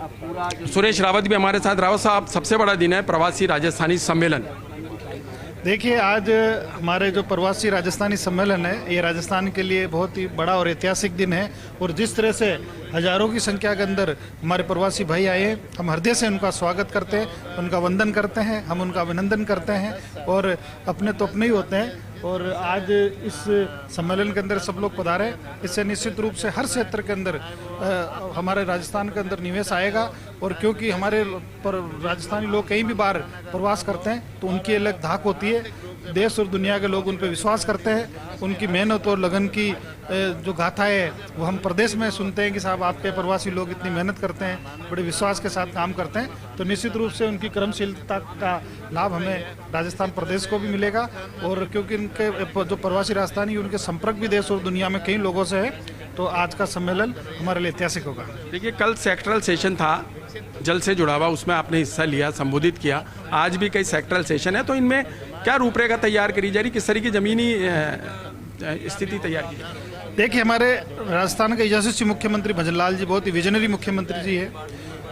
सुरेश रावत भी हमारे साथ। रावत साहब, सबसे बड़ा दिन है प्रवासी राजस्थानी सम्मेलन। देखिए, आज हमारे जो प्रवासी राजस्थानी सम्मेलन है, ये राजस्थान के लिए बहुत ही बड़ा और ऐतिहासिक दिन है। और जिस तरह से हजारों की संख्या के अंदर हमारे प्रवासी भाई आए हैं, हम हृदय से उनका स्वागत करते हैं, उनका वंदन करते हैं, हम उनका अभिनंदन करते हैं। और अपने तो अपने ही होते हैं। और आज इस सम्मेलन के अंदर सब लोग पधारे, इससे निश्चित रूप से हर क्षेत्र के अंदर हमारे राजस्थान के अंदर निवेश आएगा। और क्योंकि हमारे राजस्थानी लोग कहीं भी बाहर प्रवास करते हैं तो उनकी अलग धाक होती है। देश और दुनिया के लोग उन पर विश्वास करते हैं। उनकी मेहनत और लगन की जो गाथा है वो हम प्रदेश में सुनते हैं कि साहब आपके प्रवासी लोग इतनी मेहनत करते हैं, बड़े विश्वास के साथ काम करते हैं। तो निश्चित रूप से उनकी कर्मशीलता का लाभ हमें राजस्थान प्रदेश को भी मिलेगा। और क्योंकि उनके जो प्रवासी राजस्थानी, उनके संपर्क भी देश और दुनिया में कई लोगों से है, तो आज का सम्मेलन हमारे लिए ऐतिहासिक होगा। देखिए, कल सेक्टरल सेशन था जल से जुड़ा हुआ, उसमें आपने हिस्सा लिया, संबोधित किया। आज भी कई सेक्टरल सेशन है, तो इनमें क्या रूपरेखा तैयार करी जा रही, किस तरह की जमीनी स्थिति तैयार की जा रही? देखिए, हमारे राजस्थान के यशस्वी मुख्यमंत्री भजन लाल जी बहुत ही विजनरी मुख्यमंत्री जी है।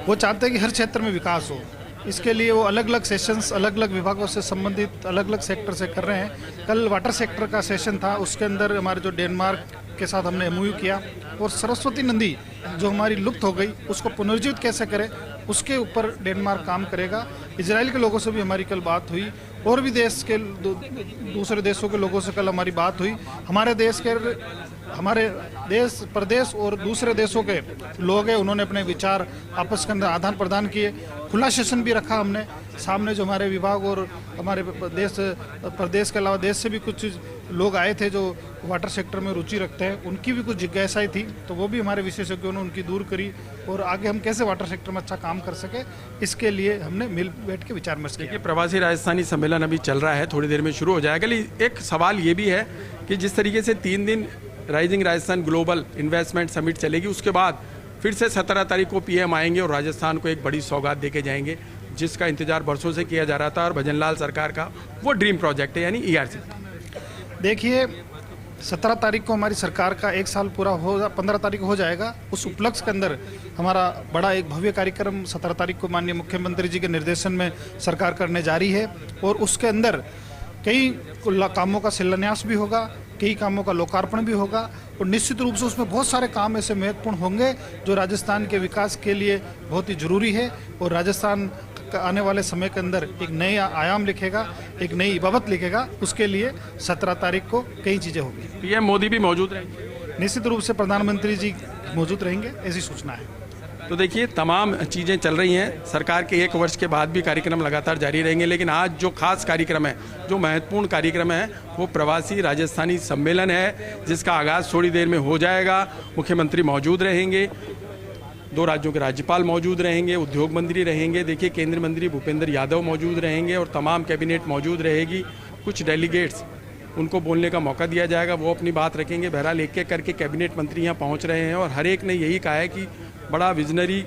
वो चाहते हैं कि हर क्षेत्र में विकास हो। इसके लिए वो अलग अलग सेशंस अलग अलग विभागों से संबंधित अलग अलग सेक्टर से कर रहे हैं। कल वाटर सेक्टर का सेशन था, उसके अंदर हमारे जो डेनमार्क के साथ हमने एमओयू किया और सरस्वती नदी जो हमारी लुप्त हो गई उसको पुनर्जीवित कैसे करें, उसके ऊपर डेनमार्क काम करेगा। इजराइल के लोगों से भी हमारी कल बात हुई और भी देश के दूसरे देशों के लोगों से कल हमारी बात हुई। हमारे देश प्रदेश और दूसरे देशों के लोग हैं, उन्होंने अपने विचार आपस के अंदर आदान प्रदान किए। खुला सेशन भी रखा हमने सामने। जो हमारे विभाग और हमारे प्रदेश के अलावा देश से भी कुछ लोग आए थे जो वाटर सेक्टर में रुचि रखते हैं, उनकी भी कुछ जिज्ञासाएं थी, तो वो भी हमारे विशेषज्ञों ने उनकी दूर करी। और आगे हम कैसे वाटर सेक्टर में अच्छा काम कर सके, इसके लिए हमने मिल बैठ के विचार विमर्श किया। प्रवासी राजस्थानी सम्मेलन अभी चल रहा है, थोड़ी देर में शुरू हो जाएगा। लेकिन एक सवाल ये भी है कि जिस तरीके से 3 दिन rising Rajasthan global investment summit चलेगी, उसके बाद फिर से 17 तारीख को पीएम आएंगे और राजस्थान को एक बड़ी सौगात देके जाएंगे, जिसका इंतजार बरसों से किया जा रहा था। और भजन लाल सरकार का वो ड्रीम प्रोजेक्ट है, यानी ERC। देखिए, 17 तारीख को हमारी सरकार का 1 साल पूरा हो, 15 तारीख को हो जाएगा। उस उपलक्ष्य के अंदर हमारा बड़ा एक भव्य कार्यक्रम 17 तारीख को माननीय मुख्यमंत्री जी के निर्देशन में सरकार करने जा रही है। और उसके अंदर कई कामों का शिलान्यास भी होगा, कई कामों का लोकार्पण भी होगा। और निश्चित रूप से उसमें बहुत सारे काम ऐसे महत्वपूर्ण होंगे जो राजस्थान के विकास के लिए बहुत ही जरूरी है। और राजस्थान आने वाले समय के अंदर एक नए आयाम लिखेगा, एक नई इबाबत लिखेगा। उसके लिए 17 तारीख को कई चीज़ें होंगी। पीएम मोदी भी मौजूद रहेंगे? निश्चित रूप से प्रधानमंत्री जी मौजूद रहेंगे, ऐसी सूचना है। तो देखिए, तमाम चीज़ें चल रही हैं। सरकार के 1 वर्ष के बाद भी कार्यक्रम लगातार जारी रहेंगे। लेकिन आज जो खास कार्यक्रम है, जो महत्वपूर्ण कार्यक्रम है, वो प्रवासी राजस्थानी सम्मेलन है, जिसका आगाज़ थोड़ी देर में हो जाएगा। मुख्यमंत्री मौजूद रहेंगे, 2 राज्यों के राज्यपाल मौजूद रहेंगे, उद्योग मंत्री रहेंगे, देखिए केंद्रीय मंत्री भूपेंद्र यादव मौजूद रहेंगे और तमाम कैबिनेट मौजूद रहेगी। कुछ डेलीगेट्स, उनको बोलने का मौका दिया जाएगा, वो अपनी बात रखेंगे। बहरहाल एक एक करके कैबिनेट मंत्री यहाँ पहुँच रहे हैं और हर एक ने यही कहा है कि बड़ा विजनरी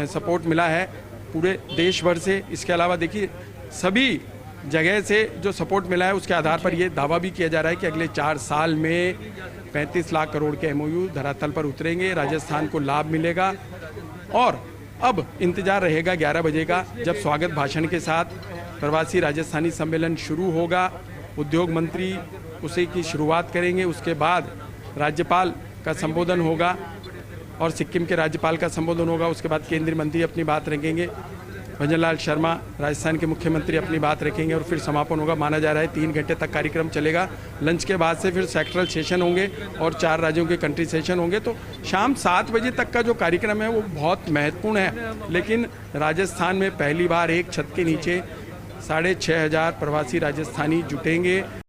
सपोर्ट मिला है पूरे देश भर से। इसके अलावा देखिए, सभी जगह से जो सपोर्ट मिला है उसके आधार पर ये दावा भी किया जा रहा है कि अगले 4 साल में 35 लाख करोड़ के MOU धरातल पर उतरेंगे, राजस्थान को लाभ मिलेगा। और अब इंतजार रहेगा 11 बजे का, जब स्वागत भाषण के साथ प्रवासी राजस्थानी सम्मेलन शुरू होगा। उद्योग मंत्री उसी की शुरुआत करेंगे, उसके बाद राज्यपाल का संबोधन होगा और सिक्किम के राज्यपाल का संबोधन होगा। उसके बाद केंद्रीय मंत्री अपनी बात रखेंगे, भजन लाल शर्मा राजस्थान के मुख्यमंत्री अपनी बात रखेंगे और फिर समापन होगा। माना जा रहा है 3 घंटे तक कार्यक्रम चलेगा। लंच के बाद से फिर सेक्टरल सेशन होंगे और 4 राज्यों के कंट्री सेशन होंगे। तो शाम 7 बजे तक का जो कार्यक्रम है वो बहुत महत्वपूर्ण है। लेकिन राजस्थान में पहली बार एक छत के नीचे 6,500 प्रवासी राजस्थानी जुटेंगे।